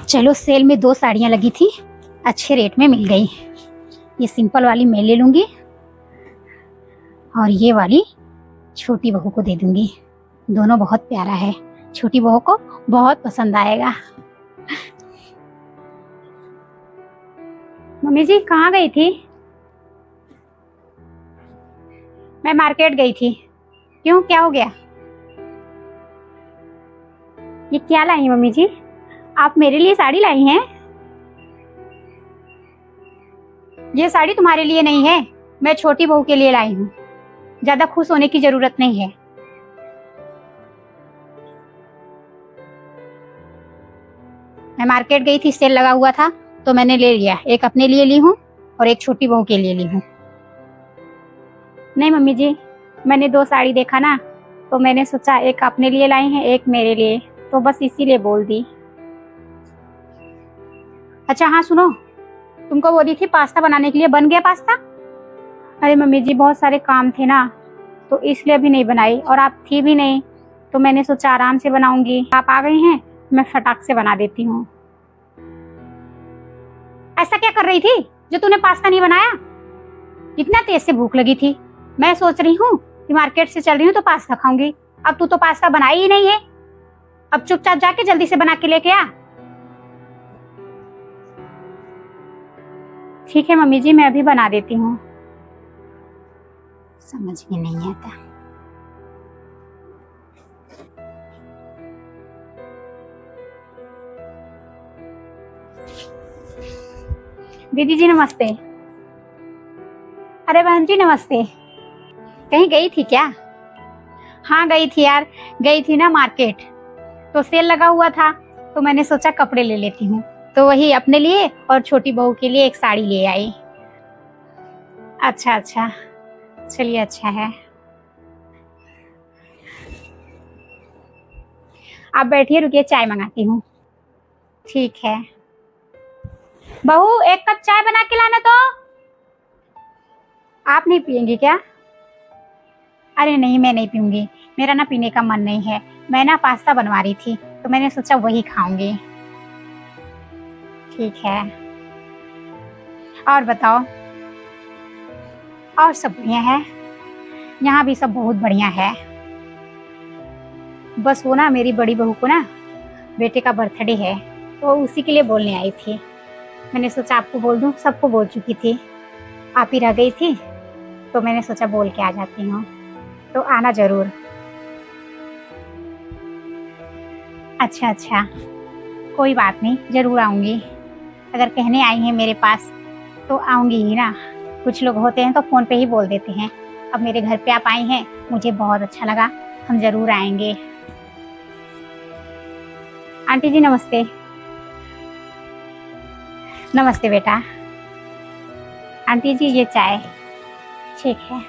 चलो, सेल में 2 साड़ियाँ लगी थी, अच्छे रेट में मिल गई। ये सिंपल वाली मैं ले लूँगी और ये वाली छोटी बहू को दे दूँगी। दोनों बहुत प्यारा है, छोटी बहू को बहुत पसंद आएगा। मम्मी जी कहाँ गई थी? मैं मार्केट गई थी। क्यों, क्या हो गया? ये क्या लाई हैं मम्मी जी? आप मेरे लिए साड़ी लाई हैं? ये साड़ी तुम्हारे लिए नहीं है, मैं छोटी बहू के लिए लाई हूँ। ज्यादा खुश होने की जरूरत नहीं है। मैं मार्केट गई थी, सेल लगा हुआ था तो मैंने ले लिया। एक अपने लिए ली हूँ और एक छोटी बहू के लिए ली हूँ। नहीं मम्मी जी, मैंने 2 साड़ी देखा ना, तो मैंने सोचा एक अपने लिए लाई हैं, एक मेरे लिए, तो बस इसीलिए बोल दी। अच्छा हाँ सुनो, तुमको बोली थी पास्ता बनाने के लिए, बन गया पास्ता? अरे मम्मी जी बहुत सारे काम थे ना, तो इसलिए अभी नहीं बनाई, और आप थी भी नहीं तो मैंने सोचा आराम से बनाऊंगी। आप आ गई हैं, मैं फटाक से बना देती हूँ। ऐसा क्या कर रही थी जो तूने पास्ता नहीं बनाया? इतना तेज से भूख लगी थी, मैं सोच रही हूँ कि मार्केट से चल रही हूँ तो पास्ता खाऊंगी। अब तू तो पास्ता बनाई ही नहीं है। अब चुपचाप जाके जल्दी से बना के लेके आ। ठीक है मम्मी जी, मैं अभी बना देती हूँ। समझ में नहीं आता। दीदी जी नमस्ते। अरे बहन जी नमस्ते। कहीं गई थी क्या? हाँ गई थी यार, गई थी ना मार्केट, तो सेल लगा हुआ था तो मैंने सोचा कपड़े ले लेती हूँ, तो वही अपने लिए और छोटी बहू के लिए एक साड़ी ले आई। अच्छा अच्छा, चलिए अच्छा है। आप बैठिए, रुकिए चाय मंगाती हूँ। ठीक है। बहू 1 कप चाय बना के लाना तो। आप नहीं पियेंगी क्या? अरे नहीं, मैं नहीं पीऊंगी, मेरा ना पीने का मन नहीं है। मैं ना पास्ता बनवा रही थी तो मैंने सोचा वही खाऊंगी। ठीक है। और बताओ? और सब बढ़िया है, यहाँ भी सब बहुत बढ़िया है। बस वो ना मेरी बड़ी बहू को ना बेटे का बर्थडे है, तो उसी के लिए बोलने आई थी। मैंने सोचा आपको बोल दूं, सबको बोल चुकी थी, आप ही रह गई थी तो मैंने सोचा बोल के आ जाती हूँ, तो आना जरूर। अच्छा अच्छा, कोई बात नहीं, जरूर आऊँगी। अगर कहने आई हैं मेरे पास तो आऊँगी ही ना। कुछ लोग होते हैं तो फ़ोन पे ही बोल देते हैं। अब मेरे घर पे आप आई हैं, मुझे बहुत अच्छा लगा, हम ज़रूर आएंगे। आंटी जी नमस्ते। नमस्ते बेटा। आंटी जी ये चाय। ठीक है।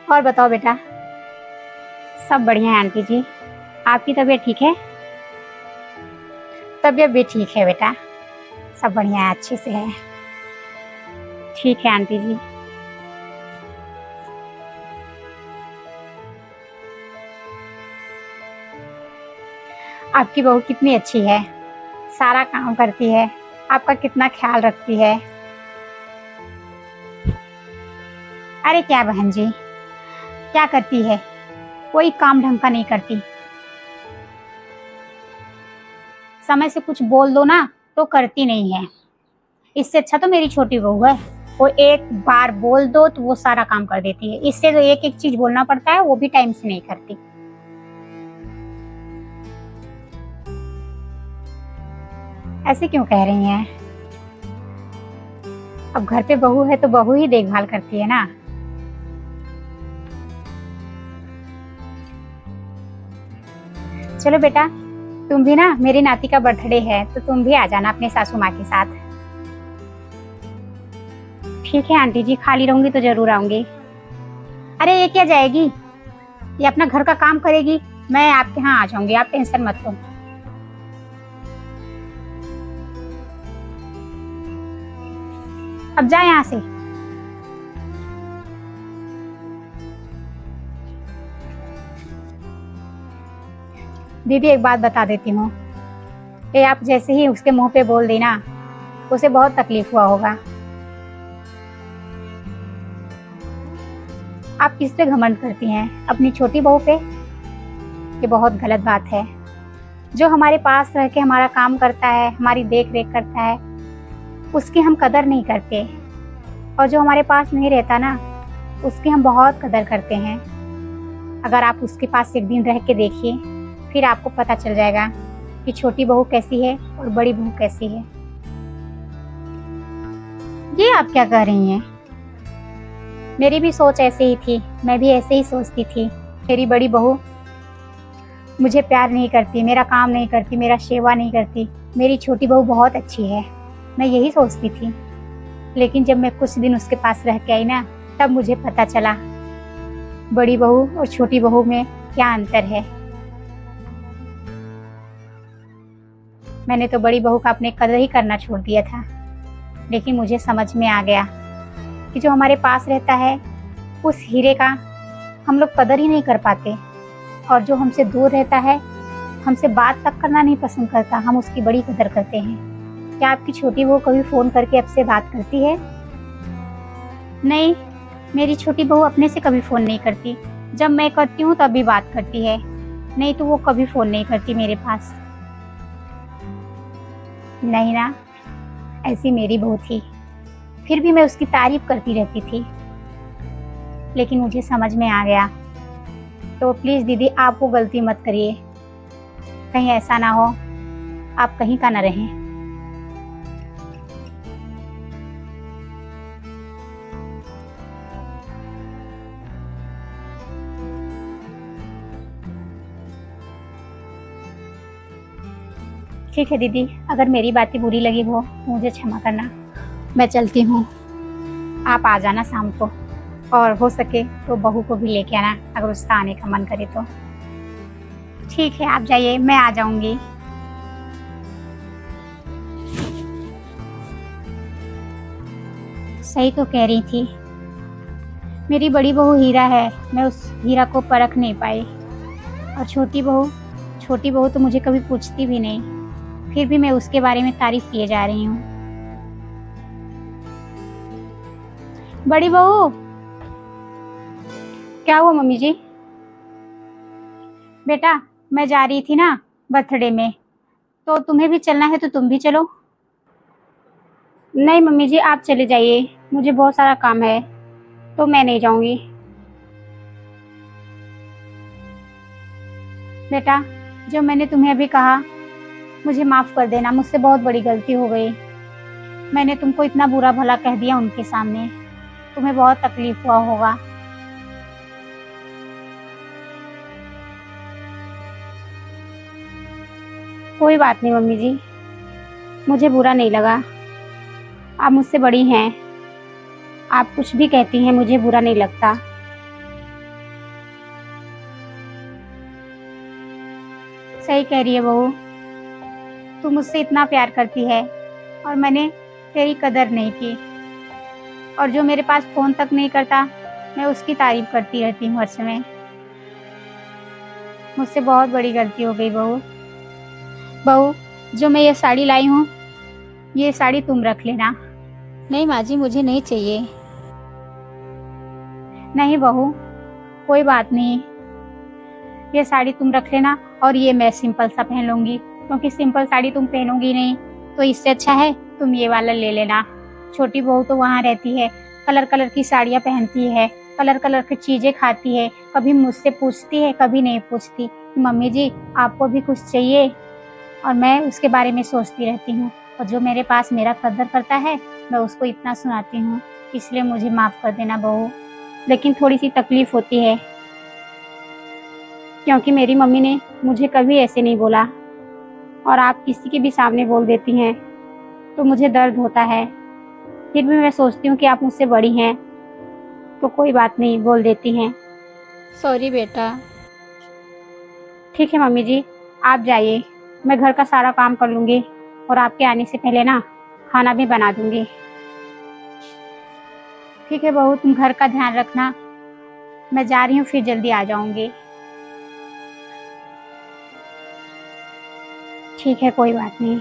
और बताओ बेटा? सब बढ़िया है आंटी जी। आपकी तबीयत ठीक है? तबीयत भी ठीक है बेटा, सब बढ़िया है, अच्छे से है। ठीक है आंटी जी। आपकी बहू कितनी अच्छी है, सारा काम करती है, आपका कितना ख्याल रखती है। अरे क्या बहन जी, क्या करती है, कोई काम ढंग का नहीं करती। समय से कुछ बोल दो ना तो करती नहीं है। इससे अच्छा तो मेरी छोटी बहू है, वो एक बार बोल दो तो वो सारा काम कर देती है। इससे तो एक एक चीज बोलना पड़ता है, वो भी टाइम से नहीं करती। ऐसे क्यों कह रही हैं? अब घर पे बहू है तो बहू ही देखभाल करती है ना। चलो बेटा, तुम भी ना, मेरी नाती का बर्थडे है तो तुम भी आ जाना अपने सासू माँ के साथ। ठीक है आंटी जी, खाली रहूंगी तो जरूर आऊंगी। अरे ये क्या जाएगी, ये अपना घर का काम करेगी, मैं आपके यहाँ आ जाऊंगी, आप टेंशन मत लो। अब जा यहाँ से। दीदी एक बात बता देती हूँ, ये आप जैसे ही उसके मुंह पे बोल दी ना, उसे बहुत तकलीफ हुआ होगा। आप किस पे घमंड करती हैं? अपनी छोटी बहू पे? ये बहुत गलत बात है। जो हमारे पास रह के हमारा काम करता है, हमारी देख रेख करता है, उसकी हम कदर नहीं करते, और जो हमारे पास नहीं रहता ना, उसकी हम बहुत कदर करते हैं। अगर आप उसके पास एक दिन रह के देखिए, फिर आपको पता चल जाएगा कि छोटी बहू कैसी है और बड़ी बहू कैसी है। ये आप क्या कह रही हैं? मेरी भी सोच ऐसे ही थी, मैं भी ऐसे ही सोचती थी। मेरी बड़ी बहू मुझे प्यार नहीं करती, मेरा काम नहीं करती, मेरा सेवा नहीं करती, मेरी छोटी बहू बहुत अच्छी है, मैं यही सोचती थी। लेकिन जब मैं कुछ दिन उसके पास रह के आई ना, तब मुझे पता चला बड़ी बहू और छोटी बहू में क्या अंतर है। मैंने तो बड़ी बहू का अपने कदर ही करना छोड़ दिया था, लेकिन मुझे समझ में आ गया कि जो हमारे पास रहता है, उस हीरे का हम लोग कदर ही नहीं कर पाते, और जो हमसे दूर रहता है, हमसे बात तक करना नहीं पसंद करता, हम उसकी बड़ी कदर करते हैं। क्या आपकी छोटी बहू कभी फोन करके आपसे बात करती है? नहीं, मेरी छोटी बहू अपने से कभी फोन नहीं करती। जब मैं करती हूँ तभी बात करती है, नहीं तो वो कभी फोन नहीं करती मेरे पास। नहीं ना, ऐसी मेरी बहू थी, फिर भी मैं उसकी तारीफ करती रहती थी। लेकिन मुझे समझ में आ गया, तो प्लीज दीदी आप वो गलती मत करिए, कहीं ऐसा ना हो आप कहीं का ना रहें। ठीक है दीदी, अगर मेरी बातें बुरी लगी हो तो मुझे क्षमा करना। मैं चलती हूँ, आप आ जाना शाम को, और हो सके तो बहू को भी लेके आना अगर उसका आने का मन करे तो। ठीक है, आप जाइए, मैं आ जाऊंगी। सही तो कह रही थी, मेरी बड़ी बहू हीरा है, मैं उस हीरा को परख नहीं पाई। और छोटी बहू तो मुझे कभी पूछती भी नहीं, फिर भी मैं उसके बारे में तारीफ किए जा रही हूँ। बड़ी बहू, क्या हुआ मम्मी जी? बेटा, मैं जा रही थी ना बर्थडे में, तो तुम्हें भी चलना है तो तुम भी चलो। नहीं मम्मी जी, आप चले जाइए, मुझे बहुत सारा काम है, तो मैं नहीं जाऊंगी। बेटा, जो मैंने तुम्हें अभी कहा, मुझे माफ कर देना, मुझसे बहुत बड़ी गलती हो गई। मैंने तुमको इतना बुरा भला कह दिया उनके सामने, तुम्हें बहुत तकलीफ हुआ होगा। कोई बात नहीं मम्मी जी, मुझे बुरा नहीं लगा, आप मुझसे बड़ी हैं, आप कुछ भी कहती हैं मुझे बुरा नहीं लगता। सही कह रही है बहू, तू मुझसे इतना प्यार करती है और मैंने तेरी कदर नहीं की, और जो मेरे पास फोन तक नहीं करता, मैं उसकी तारीफ करती रहती हूँ हर समय। मुझसे बहुत बड़ी गलती हो गई बहू। बहू, जो मैं ये साड़ी लाई हूँ, ये साड़ी तुम रख लेना। नहीं माँ जी, मुझे नहीं चाहिए। नहीं बहू, कोई बात नहीं, ये साड़ी तुम रख लेना, और ये मैं सिंपल सा पहन लूंगी, क्योंकि सिंपल साड़ी तुम पहनोगी नहीं, तो इससे अच्छा है तुम ये वाला ले लेना। छोटी बहू तो वहाँ रहती है, कलर कलर की साड़ियाँ पहनती है, कलर कलर की चीजें खाती है, कभी मुझसे पूछती है, कभी नहीं पूछती मम्मी जी आपको भी कुछ चाहिए, और मैं उसके बारे में सोचती रहती हूँ। और जो मेरे पास मेरा कदर करता है, मैं उसको इतना सुनाती हूँ, इसलिए मुझे माफ कर देना बहू। लेकिन थोड़ी सी तकलीफ होती है, क्योंकि मेरी मम्मी ने मुझे कभी ऐसे नहीं बोला, और आप किसी के भी सामने बोल देती हैं तो मुझे दर्द होता है। फिर भी मैं सोचती हूँ कि आप मुझसे बड़ी हैं, तो कोई बात नहीं, बोल देती हैं। सॉरी बेटा। ठीक है मम्मी जी, आप जाइए, मैं घर का सारा काम कर लूँगी, और आपके आने से पहले ना खाना भी बना दूँगी। ठीक है बहू, तुम घर का ध्यान रखना, मैं जा रही हूँ, फिर जल्दी आ जाऊँगी। ठीक है, कोई बात नहीं।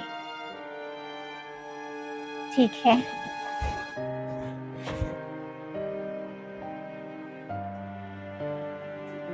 ठीक है।